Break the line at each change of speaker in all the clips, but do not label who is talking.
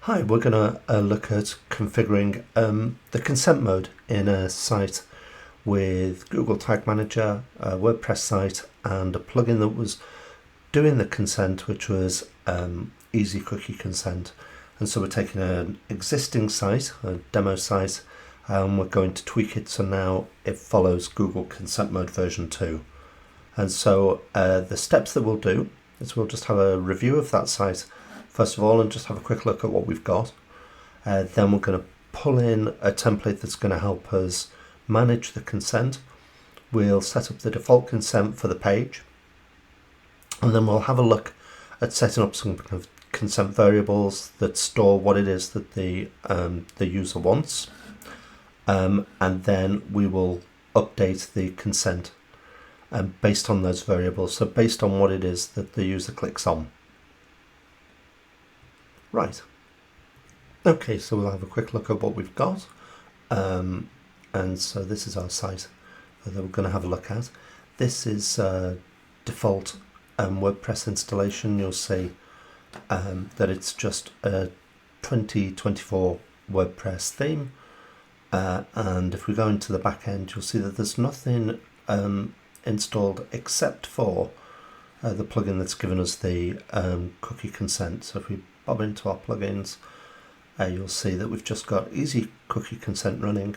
Hi, we're going to look at configuring the consent mode in a site with Google Tag Manager, a WordPress site, and a plugin that was doing the consent, which was easy cookie consent. And so we're taking an existing site, a demo site, and we're going to tweak it so now it follows Google Consent Mode version 2. And so the steps that we'll do is we'll just have a review of that site first of all and just have a quick look at what we've got. Then we're going to pull in a template that's going to help us manage the consent. We'll set up the default consent for the page, and then we'll have a look at setting up some kind of consent variables that store what it is that the user wants, and then we will update the consent based on those variables, so based on what it is that the user clicks on. Right. Okay, so we'll have a quick look at what we've got. And so this is our site that we're going to have a look at. This is default WordPress installation. You'll see that it's just a 2024 WordPress theme. And if we go into the back end, you'll see that there's nothing installed except for the plugin that's given us the cookie consent. So if we bob into our plugins, you'll see that we've just got easy cookie consent running.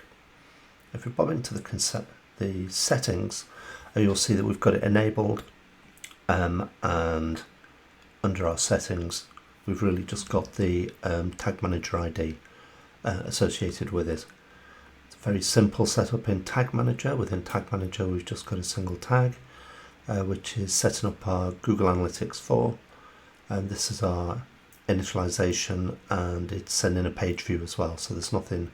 If we bob into the settings, you'll see that we've got it enabled, and under our settings we've really just got the Tag Manager ID associated with it. It's a very simple setup in Tag Manager. Within Tag Manager we've just got a single tag, which is setting up our Google Analytics 4, and this is our initialization, and it's sending a page view as well, so there's nothing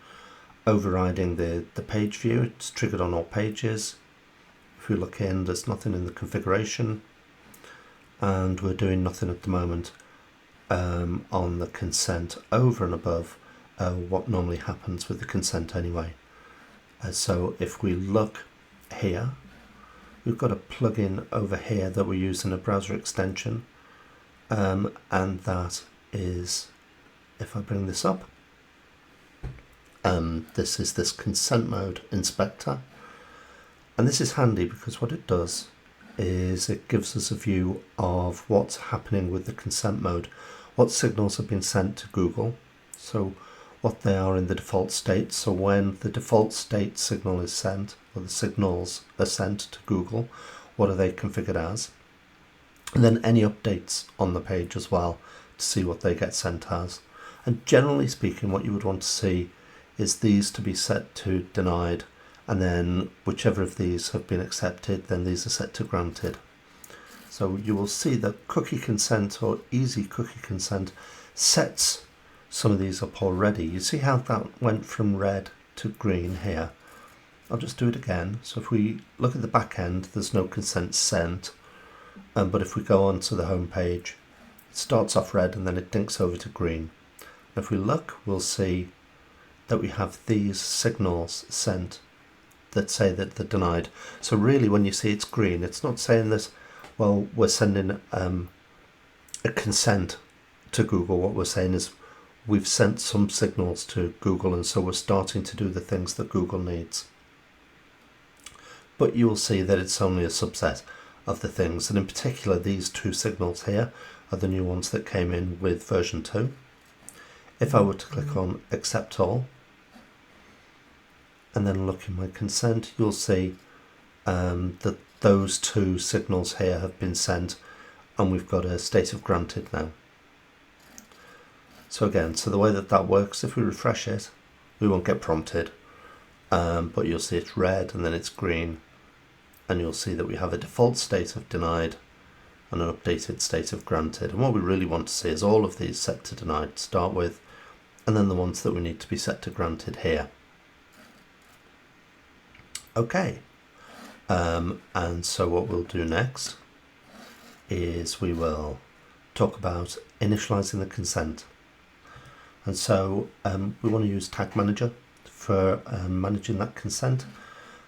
overriding the page view. It's triggered on all pages. If we look in, there's nothing in the configuration, and we're doing nothing at the moment on the consent over and above what normally happens with the consent anyway. So if we look here, we've got a plugin over here that we're using, a browser extension, and that is, if I bring this up, this is this consent mode inspector, and this is handy because what it does is it gives us a view of what's happening with the consent mode, what signals have been sent to Google, so what they are in the default state. So when the default state signal is sent, or the signals are sent to Google, what are they configured as, and then any updates on the page as well to see what they get sent as. And generally speaking, what you would want to see is these to be set to denied, and then whichever of these have been accepted, then these are set to granted. So you will see that cookie consent, or easy cookie consent, sets some of these up already. You see how that went from red to green here. I'll just do it again. So if we look at the back end, there's no consent sent, but if we go on to the home page, it starts off red and then it dinks over to green. If we look, we'll see that we have these signals sent that say that they're denied. So really, when you see it's green, it's not saying that, well, we're sending a consent to Google. What we're saying is we've sent some signals to Google, and so we're starting to do the things that Google needs. But you will see that it's only a subset of the things, and in particular these two signals here are the new ones that came in with version 2. If I were to click on accept all and then look in my consent, you'll see that those two signals here have been sent, and we've got a state of granted now. So again, so the way that works, if we refresh it, we won't get prompted, but you'll see it's red and then it's green, and you'll see that we have a default state of denied and an updated state of granted. And what we really want to see is all of these set to denied to start with, and then the ones that we need to be set to granted here. Okay, and so what we'll do next is we will talk about initializing the consent. And so we want to use Tag Manager for managing that consent.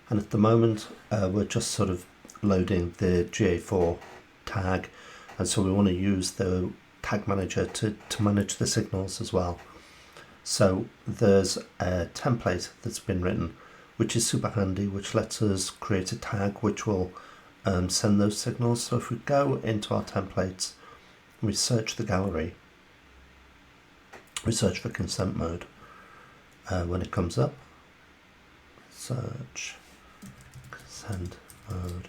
And at the moment, we're just sort of loading the GA4 tag. And so we want to use the Tag Manager to manage the signals as well. So there's a template that's been written, which is super handy, which lets us create a tag which will send those signals. So if we go into our templates, we search the gallery, we search for consent mode. When it comes up, search consent mode,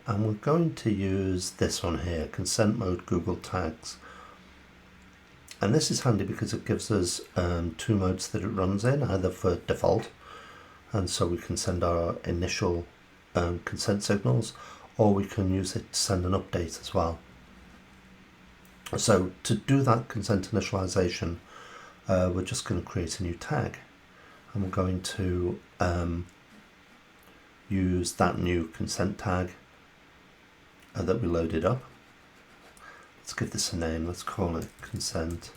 and we're going to use this one here, consent mode Google tags. And this is handy because it gives us two modes that it runs in, either for default, and so we can send our initial consent signals, or we can use it to send an update as well. So to do that consent initialization, we're just going to create a new tag, and we're going to use that new consent tag that we loaded up. Let's give this a name. Let's call it consent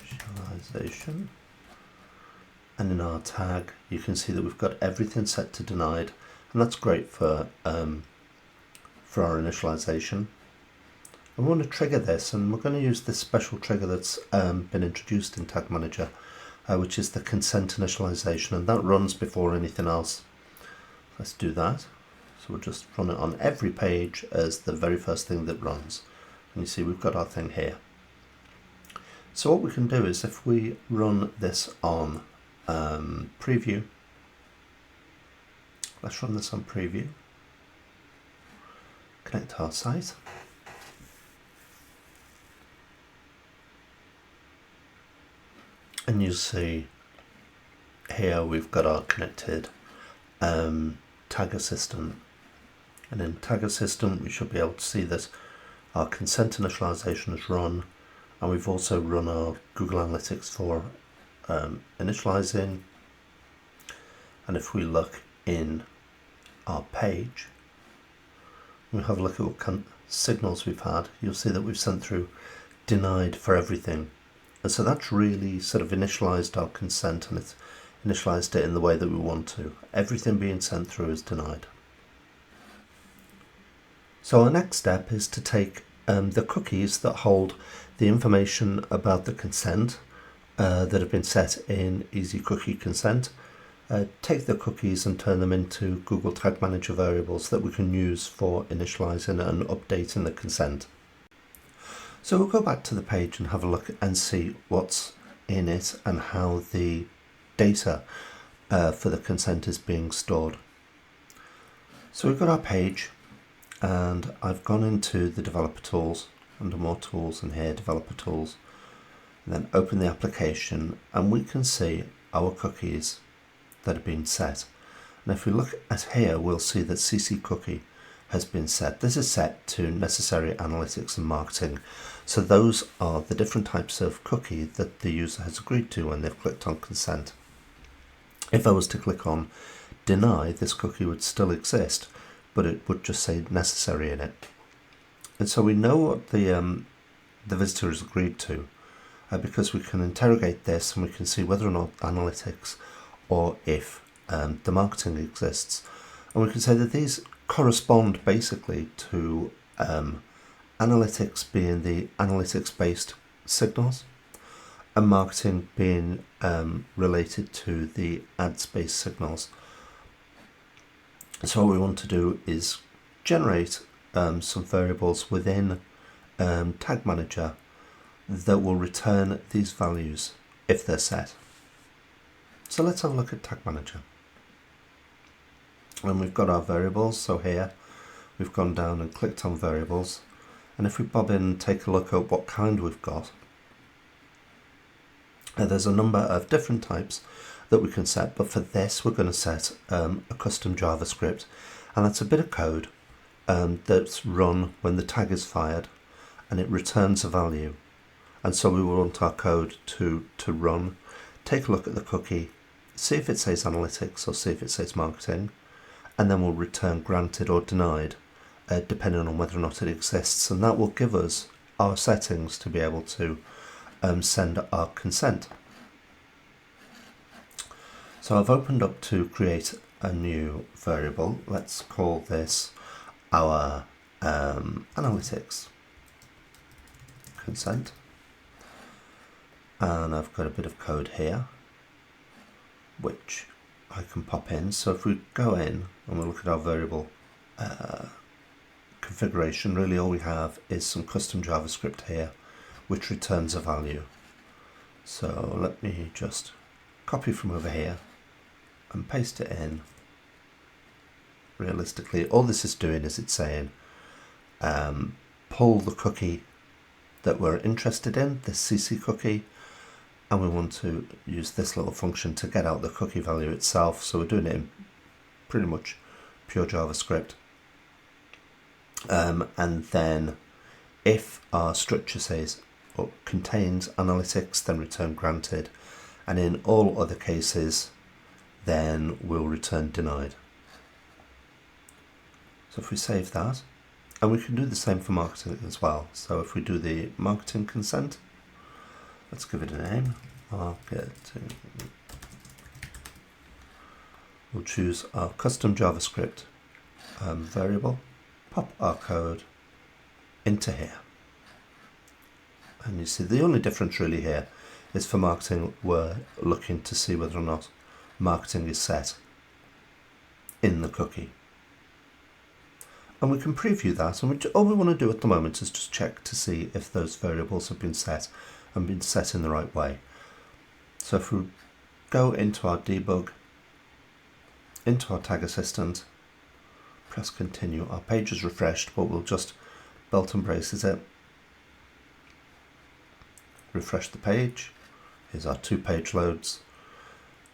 initialization. And in our tag, you can see that we've got everything set to denied, and that's great for our initialization. And we want to trigger this, and we're going to use this special trigger that's been introduced in Tag Manager, which is the consent initialization, and that runs before anything else. Let's do that. So we'll just run it on every page as the very first thing that runs. And you see we've got our thing here. So what we can do is if we run this on preview, let's run this on preview, connect to our site. And you see here we've got our connected tag assistant, and in tag assistant we should be able to see that our consent initialization is run, and we've also run our Google Analytics for initializing. And if we look in our page, we have a look at what signals we've had, you'll see that we've sent through denied for everything. And so that's really sort of initialized our consent, and it's initialized it in the way that we want to. Everything being sent through is denied. So our next step is to take the cookies that hold the information about the consent that have been set in Easy Cookie Consent, take the cookies and turn them into Google Tag Manager variables that we can use for initializing and updating the consent. So we'll go back to the page and have a look and see what's in it and how the data for the consent is being stored. So we've got our page, and I've gone into the developer tools, under more tools, and here developer tools, and then open the application, and we can see our cookies that have been set. And if we look at here, we'll see that CC cookie has been set. This is set to necessary analytics and marketing. So those are the different types of cookie that the user has agreed to when they've clicked on consent. If I was to click on deny, this cookie would still exist, but it would just say necessary in it. And so we know what the visitor has agreed to because we can interrogate this, and we can see whether or not analytics or if the marketing exists. And we can say that these correspond basically to analytics being the analytics-based signals, and marketing being related to the ads-based signals. So what we want to do is generate some variables within Tag Manager that will return these values if they're set. So let's have a look at Tag Manager. And we've got our variables. So here we've gone down and clicked on variables, and if we bob in and take a look at what kind we've got, there's a number of different types that we can set, but for this we're going to set a custom JavaScript, and that's a bit of code that's run when the tag is fired, and it returns a value. And so we want our code to run, take a look at the cookie, see if it says analytics or see if it says marketing, and then we'll return granted or denied depending on whether or not it exists, and that will give us our settings to be able to send our consent. So I've opened up to create a new variable. Let's call this our analytics consent, and I've got a bit of code here which I can pop in. So if we go in and we look at our variable configuration, really all we have is some custom JavaScript here which returns a value. So let me just copy from over here and paste it in. Realistically, all this is doing is it's saying pull the cookie that we're interested in, this CC cookie, and we want to use this little function to get out the cookie value itself. So we're doing it in pretty much pure JavaScript. And then if our structure says or contains analytics, then return granted, and in all other cases then we'll return denied. So if we save that, and we can do the same for marketing as well. So if we do the marketing consent, let's give it a name, marketing. We'll choose our custom JavaScript variable, pop our code into here. And you see the only difference really here is for marketing, we're looking to see whether or not marketing is set in the cookie. And we can preview that, and all we want to do at the moment is just check to see if those variables have been set and been set in the right way. So if we go into our debug, into our tag assistant, press continue, our page is refreshed, but we'll just belt and braces it, refresh the page. Here's our 2 page loads,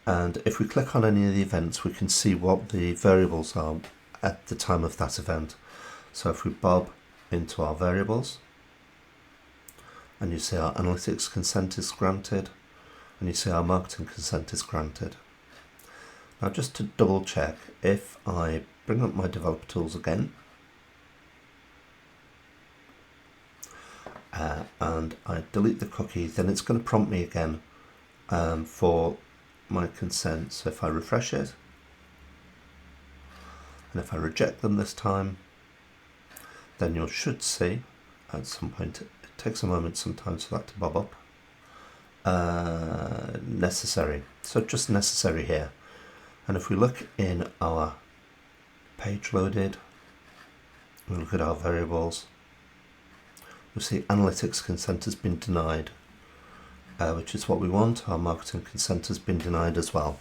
and if we click on any of the events we can see what the variables are at the time of that event. So if we bob into our variables, and you see our analytics consent is granted, and you see our marketing consent is granted. Now just to double check, if I bring up my developer tools again, and I delete the cookie, then it's going to prompt me again for my consent. So if I refresh it, and if I reject them this time, then you should see at some point, it takes a moment sometimes for that to bob up, necessary. So just necessary here. And if we look in our page loaded, we look at our variables, we'll see analytics consent has been denied, which is what we want. Our marketing consent has been denied as well.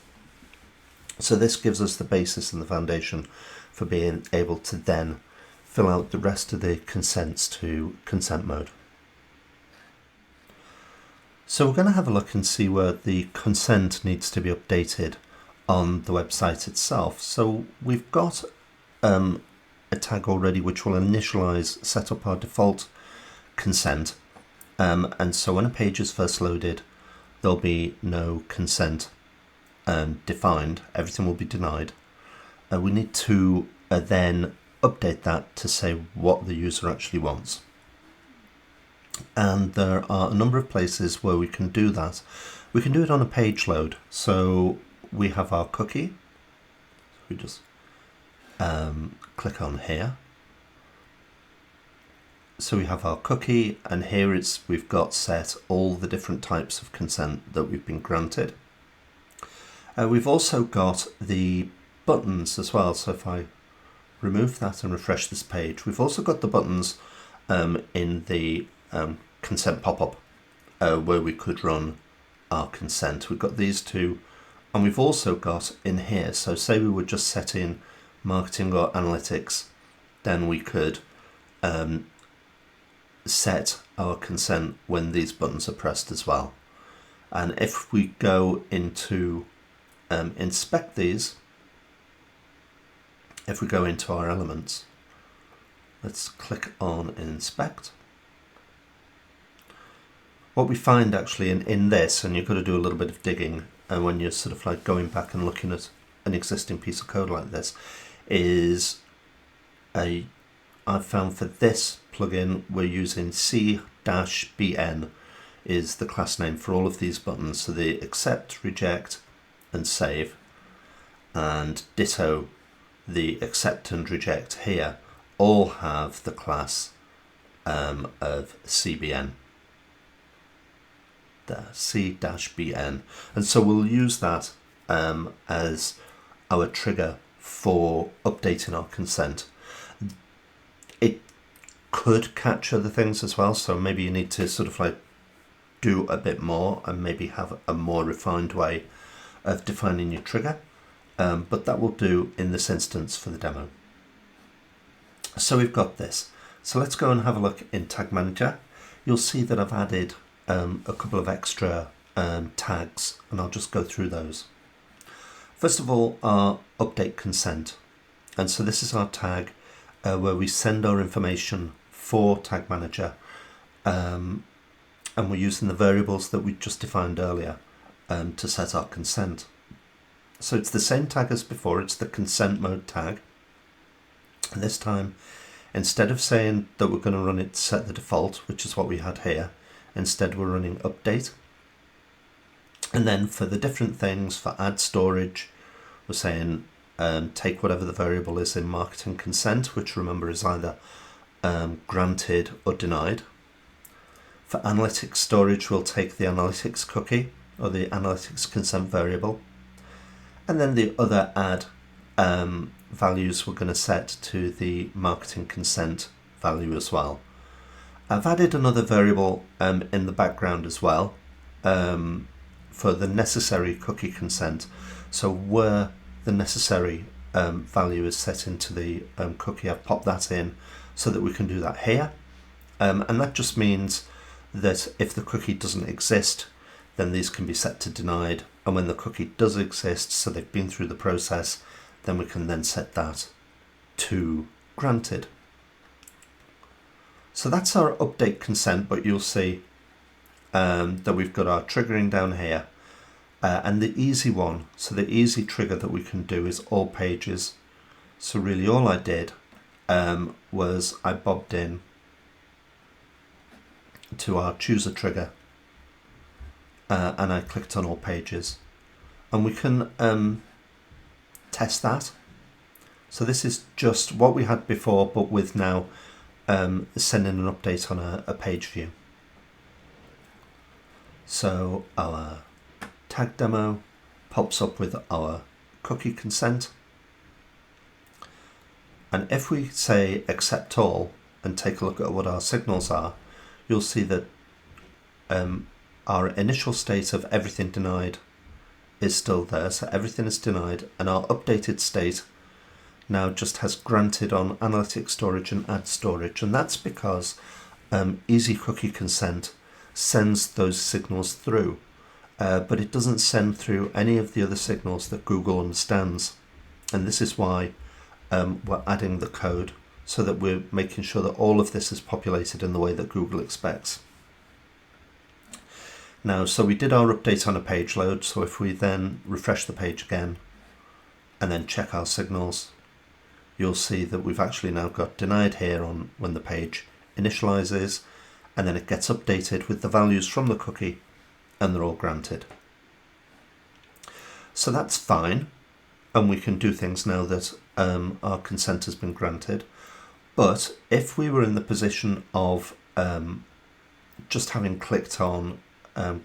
So this gives us the basis and the foundation for being able to then fill out the rest of the consents to consent mode. So we're going to have a look and see where the consent needs to be updated on the website itself. So we've got a tag already which will initialize, set up our default consent, and so when a page is first loaded there'll be no consent defined, everything will be denied. We need to then update that to say what the user actually wants, and there are a number of places where we can do that. We can do it on a page load. So we have our cookie, we just click on here. So we have our cookie, and here we've got set all the different types of consent that we've been granted. We've also got the buttons as well. So if I remove that and refresh this page, we've also got the buttons in the consent pop-up where we could run our consent. We've got these two, and we've also got in here, so say we were just setting marketing or analytics, then we could set our consent when these buttons are pressed as well. And if we go into inspect these, if we go into our elements, let's click on inspect. What we find actually in this, and you've got to do a little bit of digging, and when you're sort of like going back and looking at an existing piece of code like this, is I've found for this plugin we're using C-BN is the class name for all of these buttons. So the accept, reject and save, and ditto the accept and reject here, all have the class of CBN. there, C-BN. And so we'll use that as our trigger for updating our consent. It could catch other things as well, so maybe you need to sort of like do a bit more and maybe have a more refined way of defining your trigger, but that will do in this instance for the demo. So we've got this. So let's go and have a look in Tag Manager. You'll see that I've added a couple of extra tags, and I'll just go through those. First of all, our update consent. And so this is our tag where we send our information for Tag Manager, and we're using the variables that we just defined earlier to set our consent. So it's the same tag as before, it's the consent mode tag. And this time, instead of saying that we're going to run it set the default, which is what we had here, instead we're running update. And then for the different things, for add storage, we're saying take whatever the variable is in marketing consent, which remember is either granted or denied. For analytics storage, we'll take the analytics cookie or the analytics consent variable. And then the other add values we're going to set to the marketing consent value as well. I've added another variable in the background as well for the necessary cookie consent. So where the necessary value is set into the cookie, I've popped that in so that we can do that here. And that just means that if the cookie doesn't exist, then these can be set to denied. And when the cookie does exist, so they've been through the process, then we can then set that to granted. So that's our update consent, but you'll see that we've got our triggering down here. And the easy one, so the easy trigger that we can do is all pages. So really all I did was I bobbed in to our chooser trigger and I clicked on all pages. And we can test that. So this is just what we had before, but with now sending an update on a page view. So our tag demo pops up with our cookie consent. And if we say accept all and take a look at what our signals are, you'll see that our initial state of everything denied is still there. So everything is denied, and our updated state now just has granted on analytics storage and add storage. And that's because easy cookie consent sends those signals through, but it doesn't send through any of the other signals that Google understands. And this is why we're adding the code, so that we're making sure that all of this is populated in the way that Google expects. Now, so we did our update on a page load. So if we then refresh the page again and then check our signals, you'll see that we've actually now got denied here on when the page initializes, and then it gets updated with the values from the cookie, and they're all granted. So that's fine, and we can do things now that our consent has been granted. But if we were in the position of just having clicked on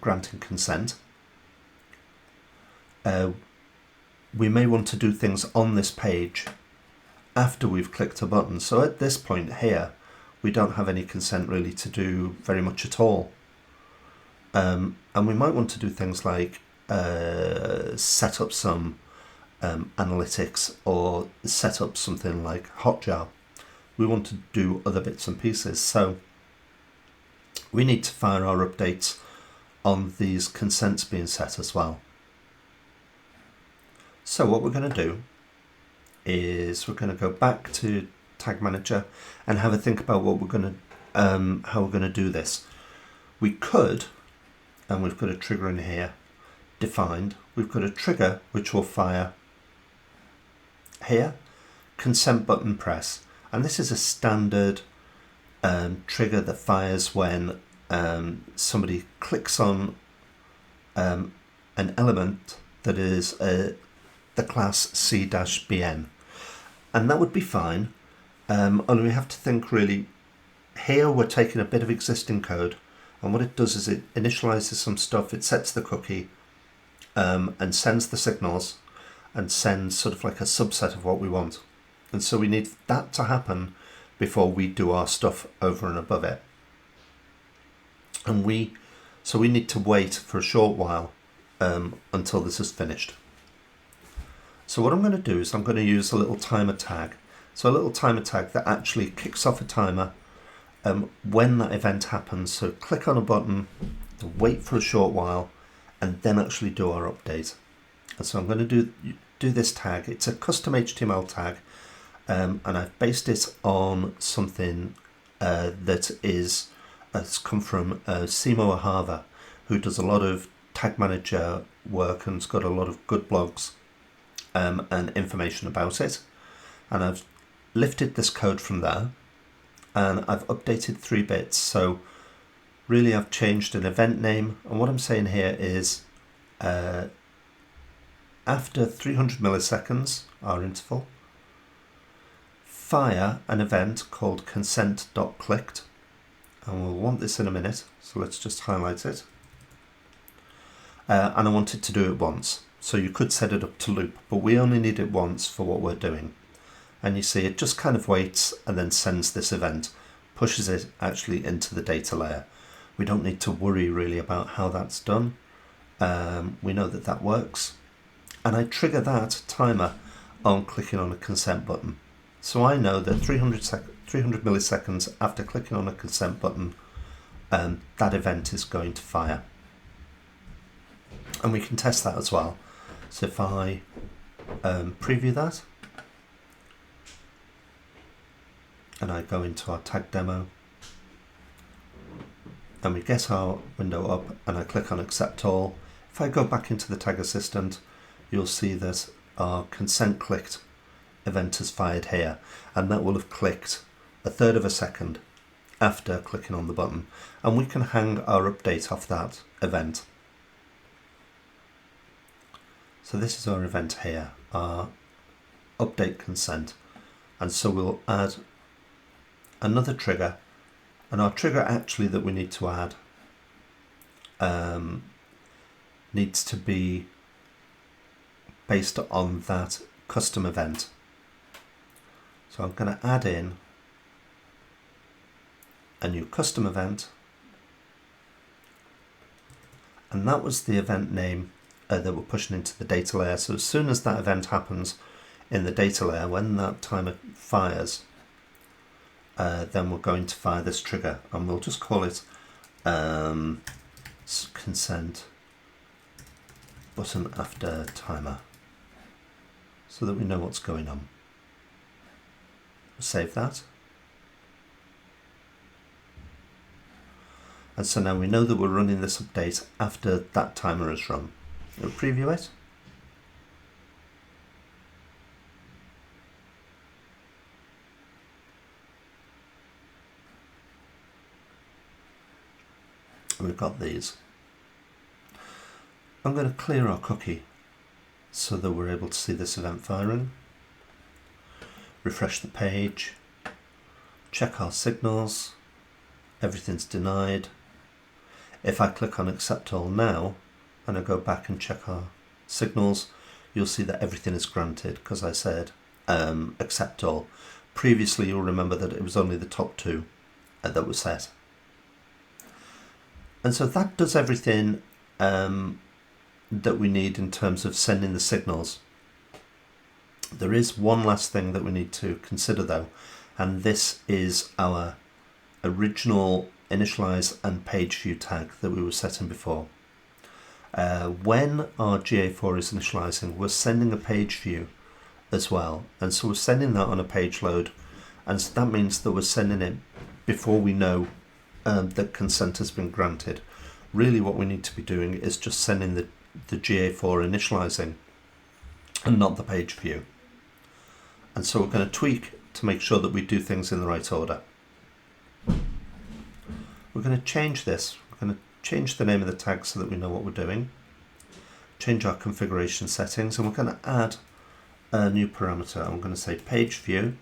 granting consent, we may want to do things on this page after we've clicked a button. So at this point here, we don't have any consent really to do very much at all. And we might want to do things like set up some analytics, or set up something like Hotjar. We want to do other bits and pieces. So we need to fire our updates on these consents being set as well. So what we're going to do is we're going to go back to Tag Manager and have a think about what we're going to, how we're going to do this. We could, and we've got a trigger in here defined. We've got a trigger which will fire here, consent button press, and this is a standard trigger that fires when somebody clicks on an element that is the class C-BN, and that would be fine. Only we have to think really, here we're taking a bit of existing code And what it does is it initializes some stuff, it sets the cookie, and sends the signals and sends sort of like a subset of what we want. And so we need that to happen before we do our stuff over and above it. And so we need to wait for a short while until this is finished. So what I'm going to do is I'm going to use a little timer tag. So a little timer tag that actually kicks off a timer when that event happens. So click on a button, wait for a short while, and then actually do our update. And so I'm going to do this tag. It's a custom HTML tag, and I've based it on something that has come from Simo Ahava, who does a lot of tag manager work and's got a lot of good blogs and information about it. And I've lifted this code from there, and I've updated 3 bits. So really I've changed an event name, and what I'm saying here is after 300 milliseconds, our interval, fire an event called consent.clicked, and we'll want this in a minute, so let's just highlight it. And I want it to do it once, so you could set it up to loop, but we only need it once for what we're doing. And you see it just kind of waits and then sends this event, pushes it actually into the data layer. We don't need to worry really about how that's done. We know that that works. And I trigger that timer on clicking on a consent button. So I know that 300 milliseconds after clicking on a consent button, that event is going to fire. And we can test that as well. So if I preview that, and I go into our tag demo, and we get our window up, and I click on accept all. If I go back into the tag assistant, you'll see that our consent clicked event has fired here, and that will have clicked 1/3 of a second after clicking on the button, and we can hang our update off that event. So this is our event here, our update consent, and so we'll add another trigger, and our trigger actually that we need to add needs to be based on that custom event. So I'm going to add in a new custom event, and that was the event name that we're pushing into the data layer. So as soon as that event happens in the data layer, when that timer fires, then we're going to fire this trigger, and we'll just call it consent button after timer, so that we know what's going on. Save that. And so now we know that we're running this update after that timer has run. We'll preview it. We've got these. I'm going to clear our cookie so that we're able to see this event firing. Refresh the page, check our signals, everything's denied. If I click on accept all now and I go back and check our signals, you'll see that everything is granted because I said accept all. Previously you'll remember that it was only the top 2 that were set. And so that does everything that we need in terms of sending the signals. There is one last thing that we need to consider though, and this is our original initialize and page view tag that we were setting before. When our GA4 is initializing, we're sending a page view as well, and so we're sending that on a page load, and so that means that we're sending it before we know that consent has been granted. Really what we need to be doing is just sending the GA4 initializing and not the page view. And so we're going to tweak to make sure that we do things in the right order. We're going to change this. We're going to change the name of the tag so that we know what we're doing. Change our configuration settings, and we're going to add a new parameter. I'm going to say page view.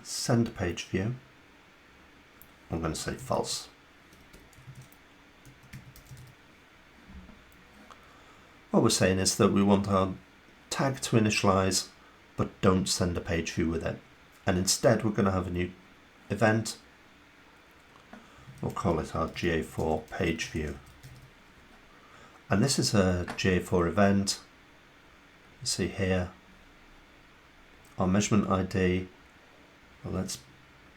Send page view. I'm going to say false. What we're saying is that we want our tag to initialize, but don't send a page view with it. And instead we're going to have a new event. We'll call it our GA4 page view. And this is a GA4 event. You see here our measurement ID. Well, let's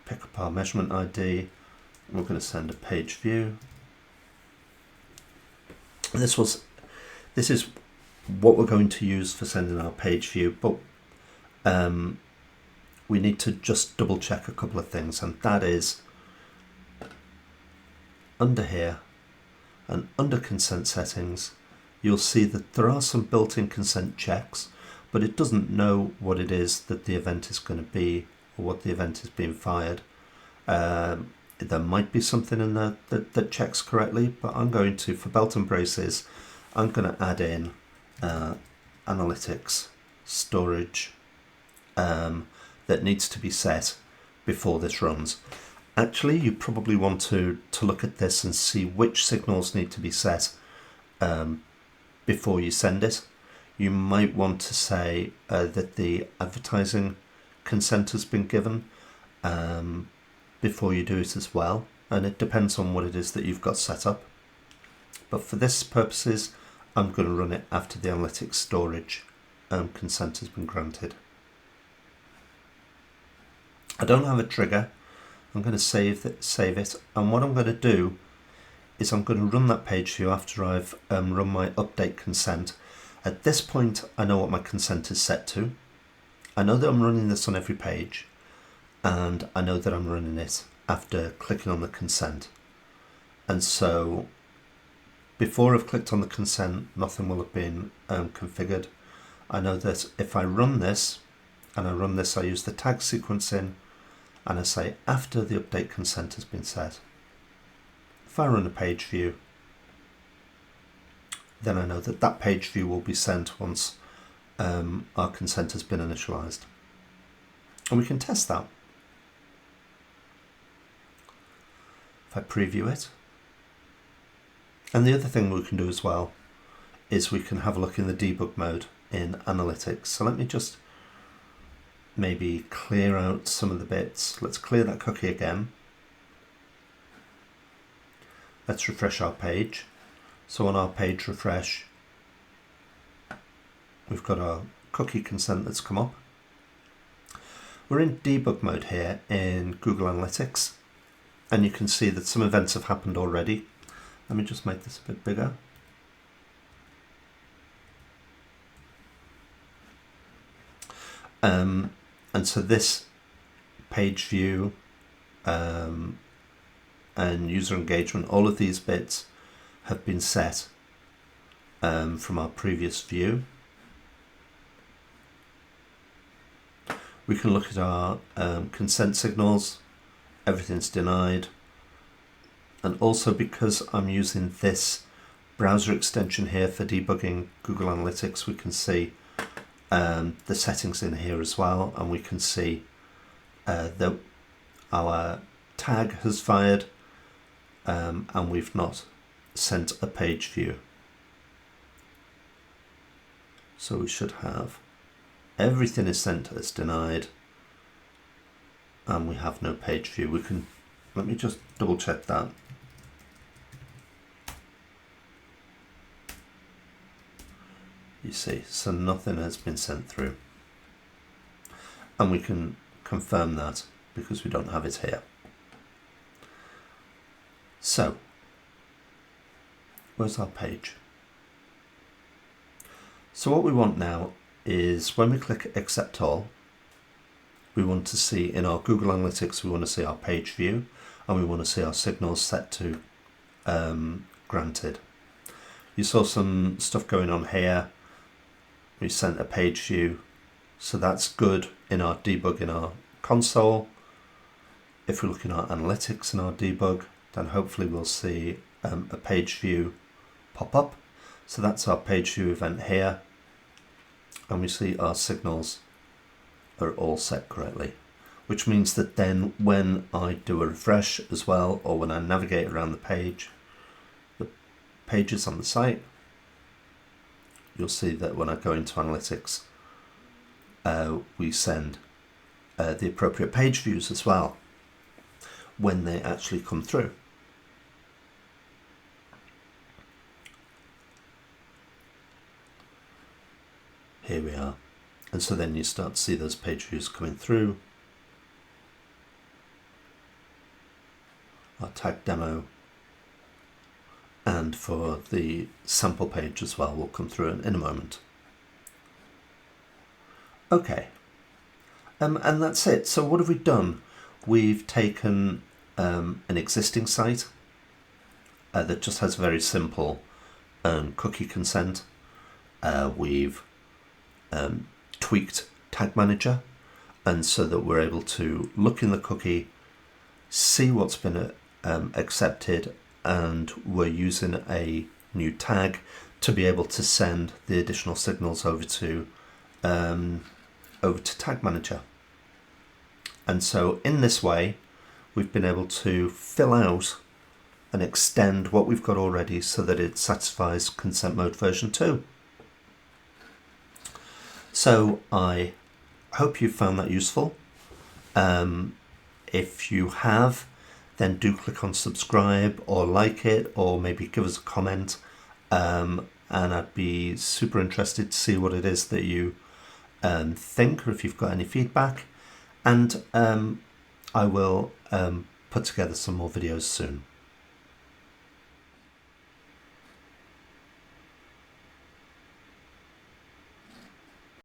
pick up our measurement ID. We're going to send a page view. This is what we're going to use for sending our page view, but we need to just double check a couple of things, and that is under here and under consent settings, you'll see that there are some built-in consent checks, but it doesn't know what it is that the event is going to be or what the event is being fired. There might be something in there that checks correctly, but I'm going to, for belt and braces, I'm going to add in analytics storage that needs to be set before this runs. Actually, you probably want to look at this and see which signals need to be set before you send it. You might want to say that the advertising consent has been given before you do it as well, and it depends on what it is that you've got set up. But for this purposes, I'm going to run it after the analytics storage consent has been granted. I don't have a trigger. I'm going to save it, and what I'm going to do is I'm going to run that page view after I've run my update consent. At this point, I know what my consent is set to. I know that I'm running this on every page, and I know that I'm running it after clicking on the consent. And so before I've clicked on the consent, nothing will have been configured. I know that if I run this, and I run this, I use the tag sequencing, and I say after the update consent has been set. If I run a page view, then I know that that page view will be sent once our consent has been initialized. And we can test that. If I preview it. And the other thing we can do as well is we can have a look in the debug mode in analytics. So let me just maybe clear out some of the bits. Let's clear that cookie again. Let's refresh our page. So on our page refresh, we've got our cookie consent that's come up. We're in debug mode here in Google Analytics, and you can see that some events have happened already. Let me just make this a bit bigger. And so this page view and user engagement, all of these bits have been set from our previous view. We can look at our consent signals, everything's denied. And also, because I'm using this browser extension here for debugging Google Analytics, we can see the settings in here as well, and we can see that our tag has fired and we've not sent a page view. So we should have everything is sent as denied and we have no page view. We can, let me just double check that. You see, so nothing has been sent through. And we can confirm that because we don't have it here. So, where's our page? So what we want now is when we click accept all, we want to see in our Google Analytics, we want to see our page view and we want to see our signals set to granted. You saw some stuff going on here. We sent a page view, so that's good in our debug in our console. If we look in our analytics in our debug, then hopefully we'll see a page view pop up. So that's our page view event here. And we see our signals are all set correctly. which means that then when I do a refresh as well, or when I navigate around the pages on the site, you'll see that when I go into analytics, we send the appropriate page views as well when they actually come through. Here we are. And so then you start to see those page views coming through. Our tag demo, and for the sample page as well will come through in a moment. Okay, and that's it. So what have we done? We've taken an existing site that just has a very simple cookie consent. We've tweaked Tag Manager, and so that we're able to look in the cookie, see what's been accepted, and we're using a new tag to be able to send the additional signals over to Tag Manager. And so in this way, we've been able to fill out and extend what we've got already so that it satisfies consent mode version 2. So I hope you found that useful. If you have, then do click on subscribe or like it, or maybe give us a comment. And I'd be super interested to see what it is that you think, or if you've got any feedback. And I will put together some more videos soon.